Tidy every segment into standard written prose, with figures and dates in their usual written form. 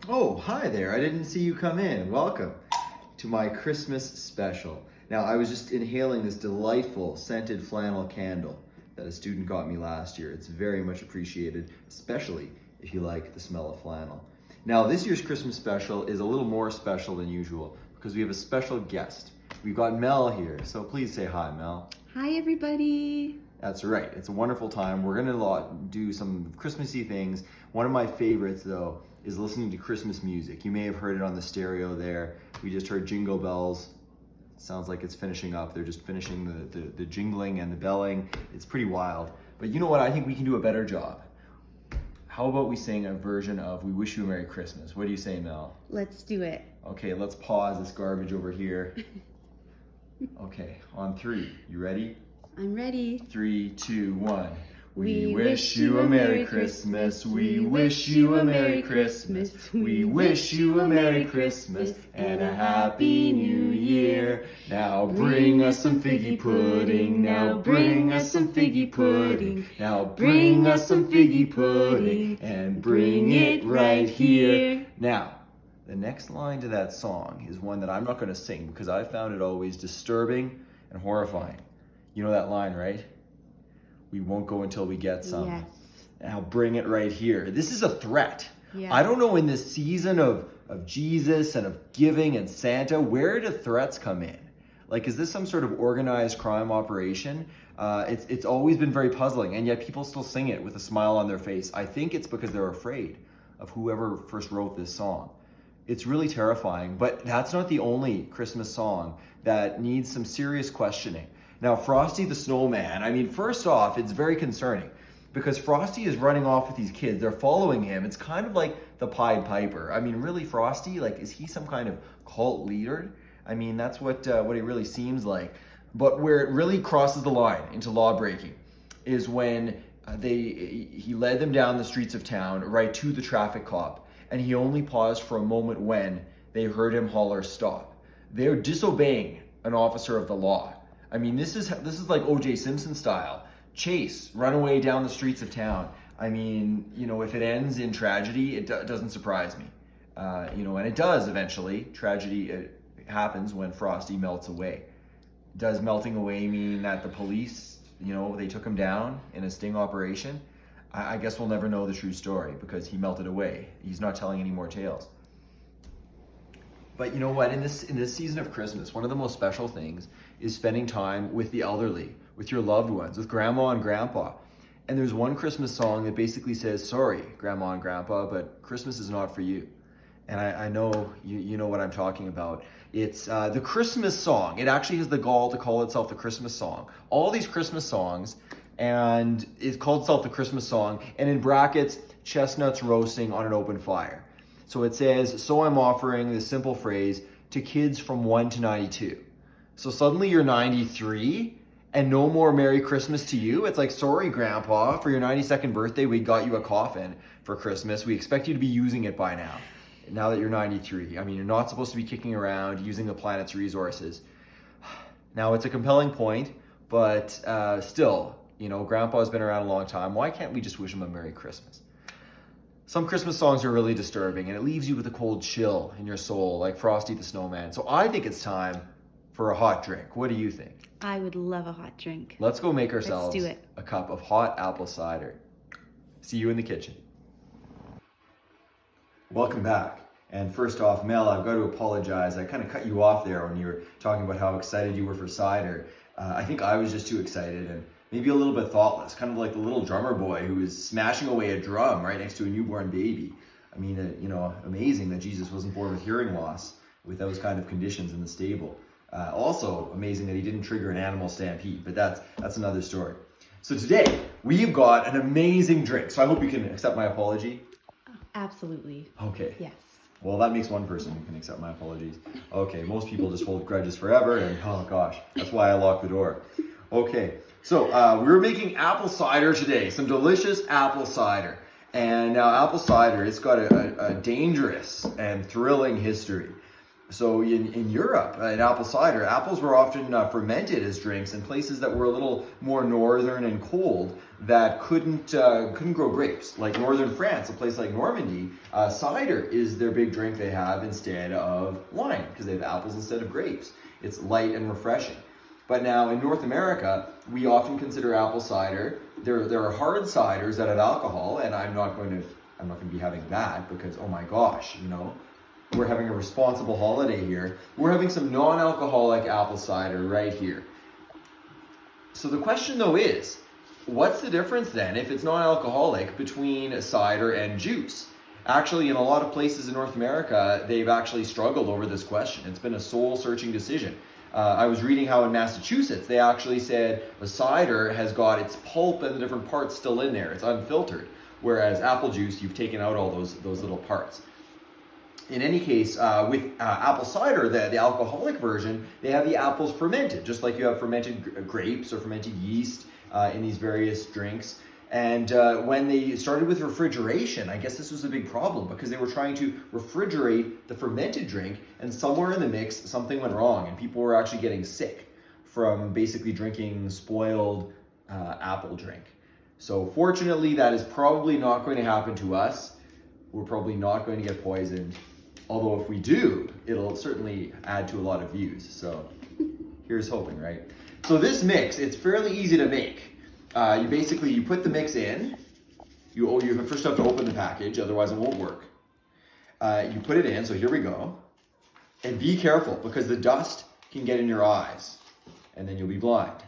Oh, hi there. I didn't see you come in. Welcome to my Christmas special. Now, I was just inhaling this delightful scented flannel candle that a student got me last year. It's very much appreciated, especially if you like the smell of flannel. Now, this year's Christmas special is a little more special than usual because we have a special guest. We've got Mel here, so please say hi, Mel. Hi, everybody. That's right. It's a wonderful time. We're going to do some Christmassy things. One of my favorites, though, is listening to Christmas music. You may have heard it on the stereo there. We just heard Jingle Bells. Sounds like it's finishing up. They're just finishing the jingling and the belling. It's pretty wild. But you know what? I think we can do a better job. How about we sing a version of We Wish You a Merry Christmas? What do you say, Mel? Let's do it. Okay, let's pause this garbage over here. Okay, on three. You ready? I'm ready. 3, 2, 1. We wish you a Merry Christmas. We wish you a Merry Christmas. We wish you a Merry Christmas and a Happy New Year. Now bring us some figgy pudding. Now bring us some figgy pudding. Now bring us some figgy pudding and bring it right here. Now, the next line to that song is one that I'm not going to sing because I found it always disturbing and horrifying. You know that line, right? We won't go until we get some. Yes. Now bring it right here. This is a threat. Yeah. I don't know, in this season of Jesus and of giving and Santa, where do threats come in? Like, is this some sort of organized crime operation? It's always been very puzzling, and yet people still sing it with a smile on their face. I think it's because they're afraid of whoever first wrote this song. It's really terrifying, but that's not the only Christmas song that needs some serious questioning. Now, Frosty the Snowman, I mean, first off, it's very concerning because Frosty is running off with these kids. They're following him. It's kind of like the Pied Piper. I mean, really, Frosty, like, is he some kind of cult leader? I mean, that's what he really seems like. But where it really crosses the line into law breaking is when he led them down the streets of town right to the traffic cop, and he only paused for a moment when they heard him holler, "Stop." They're disobeying an officer of the law. I mean, this is like O.J. Simpson style. Chase, run away down the streets of town. I mean, you know, if it ends in tragedy, it doesn't surprise me. You know, and it does eventually. Tragedy happens when Frosty melts away. Does melting away mean that the police, you know, they took him down in a sting operation? I guess we'll never know the true story because he melted away. He's not telling any more tales. But you know what? In this season of Christmas, one of the most special things is spending time with the elderly, with your loved ones, with Grandma and Grandpa. And there's one Christmas song that basically says, "Sorry, Grandma and Grandpa, but Christmas is not for you." And I know you know what I'm talking about. It's the Christmas song. It actually has the gall to call itself the Christmas song. All these Christmas songs, and it's called itself the Christmas song, and in brackets, chestnuts roasting on an open fire. So it says, "So I'm offering this simple phrase to kids from 1 to 92. So suddenly you're 93 and no more Merry Christmas to you. It's like, sorry, Grandpa, for your 92nd birthday, we got you a coffin for Christmas. We expect you to be using it by now that you're 93. I mean, you're not supposed to be kicking around using the planet's resources." Now, it's a compelling point, but still, you know, Grandpa's been around a long time. Why can't we just wish him a Merry Christmas? Some Christmas songs are really disturbing, and it leaves you with a cold chill in your soul, like Frosty the Snowman. So I think it's time for a hot drink. What do you think? I would love a hot drink. Let's go make ourselves do it. a cup of hot apple cider. See you in the kitchen. Welcome back. And first off, Mel, I've got to apologize. I kind of cut you off there when you were talking about how excited you were for cider. I think I was just too excited and maybe a little bit thoughtless, kind of like the little drummer boy who is smashing away a drum right next to a newborn baby. I mean, you know, amazing that Jesus wasn't born with hearing loss with those kind of conditions in the stable. Also amazing that he didn't trigger an animal stampede, but that's another story. So today, we've got an amazing drink. So I hope you can accept my apology. Absolutely. Okay. Yes. Well, that makes one person who can accept my apologies. Okay, most people just hold grudges forever, and oh gosh, that's why I locked the door. Okay, so we're making apple cider today, some delicious apple cider. And now apple cider, it's got a dangerous and thrilling history. So in Europe, in apple cider, apples were often fermented as drinks in places that were a little more northern and cold that couldn't grow grapes. Like northern France, a place like Normandy, cider is their big drink they have instead of wine because they have apples instead of grapes. It's light and refreshing. But now in North America, we often consider apple cider. There are hard ciders that have alcohol, and I'm not going to be having that because, oh my gosh, we're having a responsible holiday here. We're having some non-alcoholic apple cider right here. So the question though is, what's the difference then, if it's non-alcoholic, between cider and juice? Actually, in a lot of places in North America, they've actually struggled over this question. It's been a soul-searching decision. I was reading how in Massachusetts, they actually said the cider has got its pulp and the different parts still in there. It's unfiltered. Whereas apple juice, you've taken out all those little parts. In any case, with apple cider, the alcoholic version, they have the apples fermented, just like you have fermented grapes or fermented yeast in these various drinks. And when they started with refrigeration, I guess this was a big problem because they were trying to refrigerate the fermented drink, and somewhere in the mix, something went wrong, and people were actually getting sick from basically drinking spoiled apple drink. So fortunately, that is probably not going to happen to us. We're probably not going to get poisoned. Although if we do, it'll certainly add to a lot of views. So here's hoping, right? So this mix, it's fairly easy to make. You put the mix in. You first have to open the package, otherwise it won't work. You put it in, so here we go. And be careful, because the dust can get in your eyes, and then you'll be blind.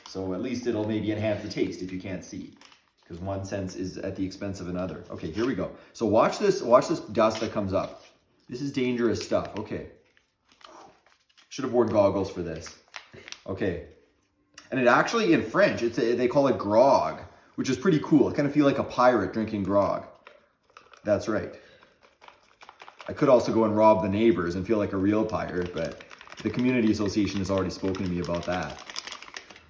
So at least it'll maybe enhance the taste if you can't see, because one sense is at the expense of another. Okay, here we go. So watch this dust that comes up. This is dangerous stuff. Okay. Should have worn goggles for this. Okay. And it actually, in French, they call it grog, which is pretty cool. I kind of feel like a pirate drinking grog. That's right. I could also go and rob the neighbors and feel like a real pirate, but the community association has already spoken to me about that.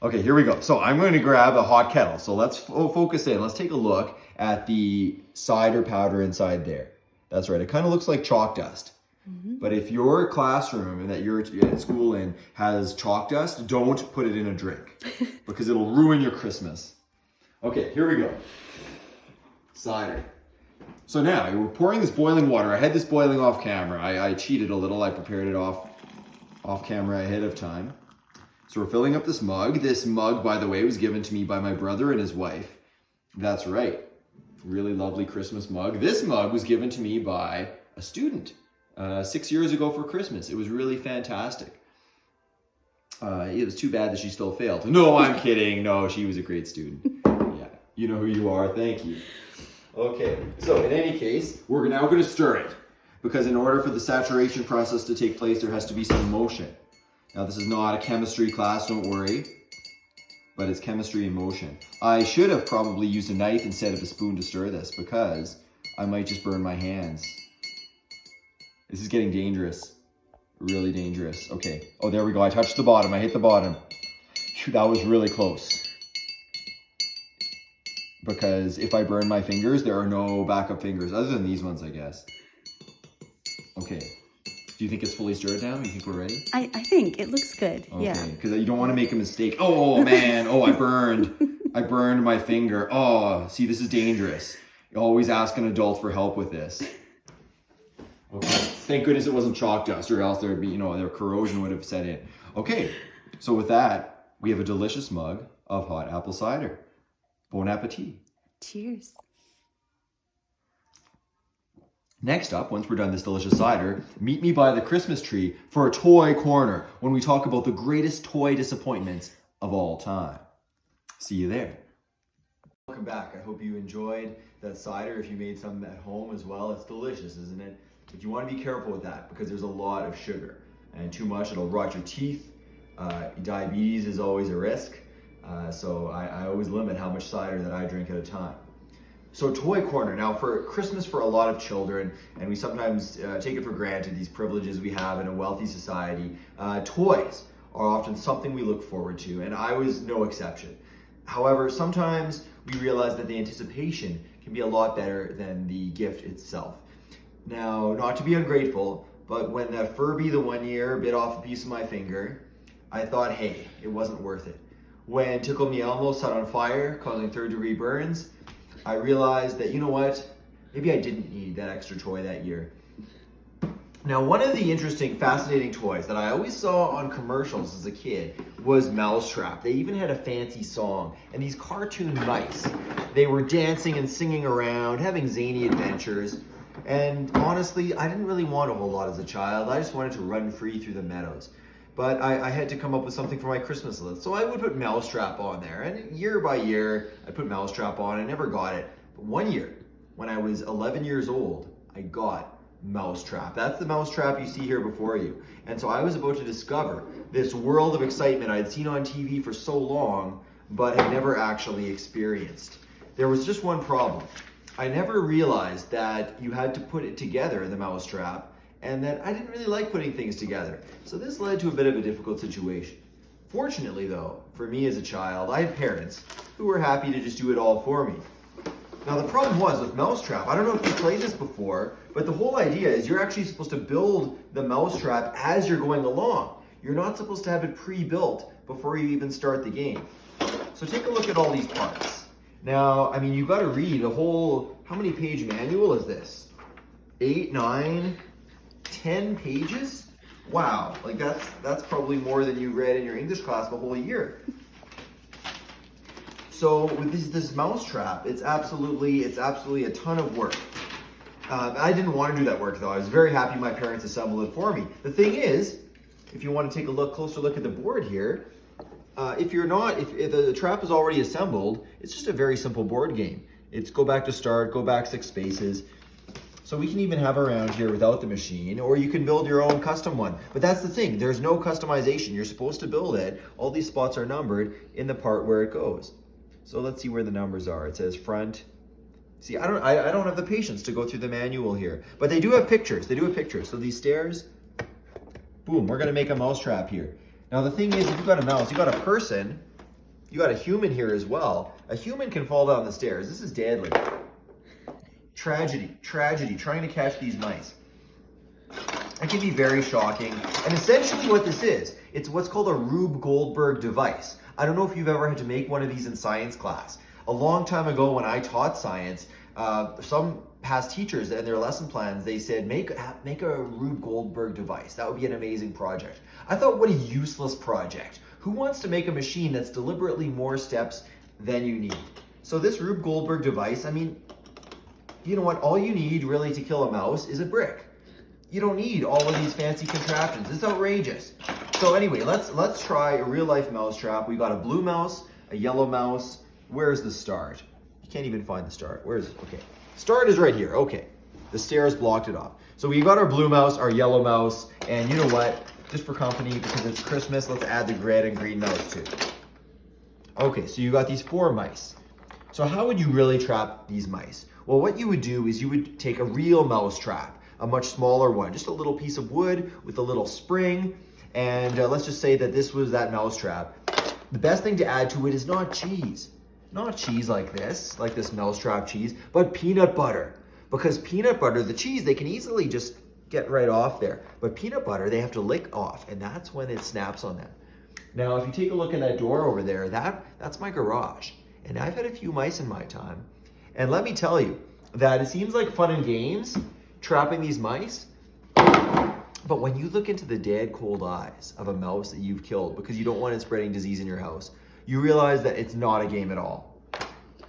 Okay, here we go. So I'm going to grab a hot kettle. So let's focus in. Let's take a look at the cider powder inside there. That's right. It kind of looks like chalk dust. Mm-hmm. But if your classroom that you're at school in has chalk dust, don't put it in a drink because it'll ruin your Christmas. Okay, here we go. Cider. So now we're pouring this boiling water. I had this boiling off camera. I cheated a little. I prepared it off camera ahead of time. So we're filling up this mug. This mug, by the way, was given to me by my brother and his wife. That's right. Really lovely Christmas mug. This mug was given to me by a student 6 years ago for Christmas. It was really fantastic. It was too bad that she still failed. No, I'm kidding. No, she was a great student. Yeah, you know who you are. Thank you. Okay, so in any case, we're now going to stir it because in order for the saturation process to take place, there has to be some motion. Now, this is not a chemistry class, don't worry, but it's chemistry in motion. I should have probably used a knife instead of a spoon to stir this because I might just burn my hands. This is getting dangerous, really dangerous. Okay, oh, there we go. I touched the bottom. I hit the bottom. Phew, that was really close. Because if I burn my fingers, there are no backup fingers, other than these ones, I guess. Okay. Do you think it's fully stirred now? You think we're ready? I think it looks good. Okay. Yeah. Because you don't want to make a mistake. Oh, man. Oh, I burned my finger. Oh, see, this is dangerous. You always ask an adult for help with this. Okay. Thank goodness it wasn't chalk dust, or else there'd be, their corrosion would have set in. Okay. So with that, we have a delicious mug of hot apple cider. Bon appetit. Cheers. Next up, once we're done this delicious cider, meet me by the Christmas tree for a toy corner when we talk about the greatest toy disappointments of all time. See you there. Welcome back. I hope you enjoyed that cider. If you made some at home as well, it's delicious, isn't it? But you want to be careful with that because there's a lot of sugar, and too much, it'll rot your teeth. Diabetes is always a risk. So I always limit how much cider that I drink at a time. So toy corner. Now for Christmas for a lot of children, and we sometimes take it for granted, these privileges we have in a wealthy society, toys are often something we look forward to, and I was no exception. However, sometimes we realize that the anticipation can be a lot better than the gift itself. Now, not to be ungrateful, but when Furby the one year bit off a piece of my finger, I thought, hey, it wasn't worth it. When Tickle Me Elmo set on fire, causing third-degree burns, I realized that, you know what, maybe I didn't need that extra toy that year. Now, one of the interesting, fascinating toys that I always saw on commercials as a kid was Mousetrap. They even had a fancy song, and these cartoon mice. They were dancing and singing around, having zany adventures, and honestly, I didn't really want a whole lot as a child. I just wanted to run free through the meadows. But I had to come up with something for my Christmas list, so I would put Mousetrap on there, and year by year, I put Mousetrap on. I never got it. But one year, when I was 11 years old, I got Mousetrap. That's the Mousetrap you see here before you. And so I was about to discover this world of excitement I'd seen on TV for so long, but had never actually experienced. There was just one problem. I never realized that you had to put it together, the Mousetrap, and that I didn't really like putting things together. So this led to a bit of a difficult situation. Fortunately though, for me as a child, I had parents who were happy to just do it all for me. Now the problem was with Mousetrap, I don't know if you've played this before, but the whole idea is you're actually supposed to build the Mousetrap as you're going along. You're not supposed to have it pre-built before you even start the game. So take a look at all these parts. Now, I mean, you've got to read a whole, how many page manual is this? 8, 9, 10 pages? Wow, like that's probably more than you read in your English class the whole year. So with this Mousetrap, it's absolutely a ton of work. I didn't want to do that work though. I was very happy my parents assembled it for me. The thing is, if you want to take a closer look at the board here, if the trap is already assembled, it's just a very simple board game. It's go back to start, go back 6 spaces. So we can even have around here without the machine, or you can build your own custom one. But that's the thing, there's no customization. You're supposed to build it. All these spots are numbered in the part where it goes. So let's see where the numbers are. It says front. See, I don't have the patience to go through the manual here, but they do have pictures. They do have pictures. So these stairs, boom, we're gonna make a Mousetrap here. Now the thing is, if you've got a mouse, you've got a person, you got a human here as well. A human can fall down the stairs. This is deadly. Tragedy, trying to catch these mice. It can be very shocking. And essentially what this is, it's what's called a Rube Goldberg device. I don't know if you've ever had to make one of these in science class. A long time ago when I taught science, some past teachers and their lesson plans, they said, make a Rube Goldberg device. That would be an amazing project. I thought, what a useless project. Who wants to make a machine that's deliberately more steps than you need? So this Rube Goldberg device, I mean, you know what? All you need really to kill a mouse is a brick. You don't need all of these fancy contraptions. It's outrageous. So anyway, let's try a real life Mousetrap. We got a blue mouse, a yellow mouse. Where's the start? You can't even find the start. Where's it? Okay. Start is right here. Okay. The stairs blocked it off. So we got our blue mouse, our yellow mouse, and you know what? Just for company, because it's Christmas, let's add the red and green mouse too. Okay, so you got these 4 mice. So how would you really trap these mice? Well, what you would do is you would take a real Mousetrap, a much smaller one, just a little piece of wood with a little spring, and let's just say that this was that Mousetrap. The best thing to add to it is not cheese like this Mousetrap cheese, but peanut butter. Because peanut butter, the cheese, they can easily just get right off there. But peanut butter, they have to lick off, and that's when it snaps on them. Now, if you take a look at that door over there, that's my garage. And I've had a few mice in my time. And let me tell you that it seems like fun and games, trapping these mice. But when you look into the dead cold eyes of a mouse that you've killed because you don't want it spreading disease in your house, you realize that it's not a game at all.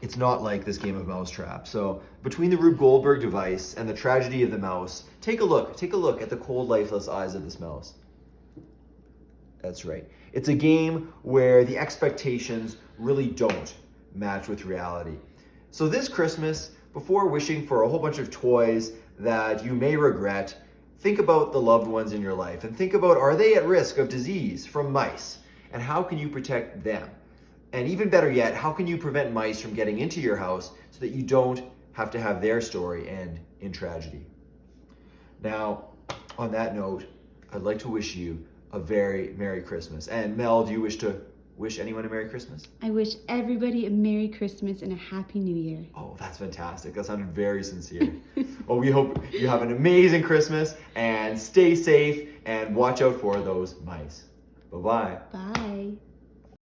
It's not like this game of Mousetrap. So between the Rube Goldberg device and the tragedy of the mouse, take a look at the cold, lifeless eyes of this mouse. That's right. It's a game where the expectations really don't match with reality. So this Christmas, before wishing for a whole bunch of toys that you may regret, think about the loved ones in your life and think about, are they at risk of disease from mice? And how can you protect them? And even better yet, how can you prevent mice from getting into your house so that you don't have to have their story end in tragedy? Now, on that note, I'd like to wish you a very Merry Christmas. And Mel, do you wish to wish anyone a Merry Christmas? I wish everybody a Merry Christmas and a Happy New Year. Oh, that's fantastic. That sounded very sincere. Well, we hope you have an amazing Christmas and stay safe and watch out for those mice. Bye-bye. Bye.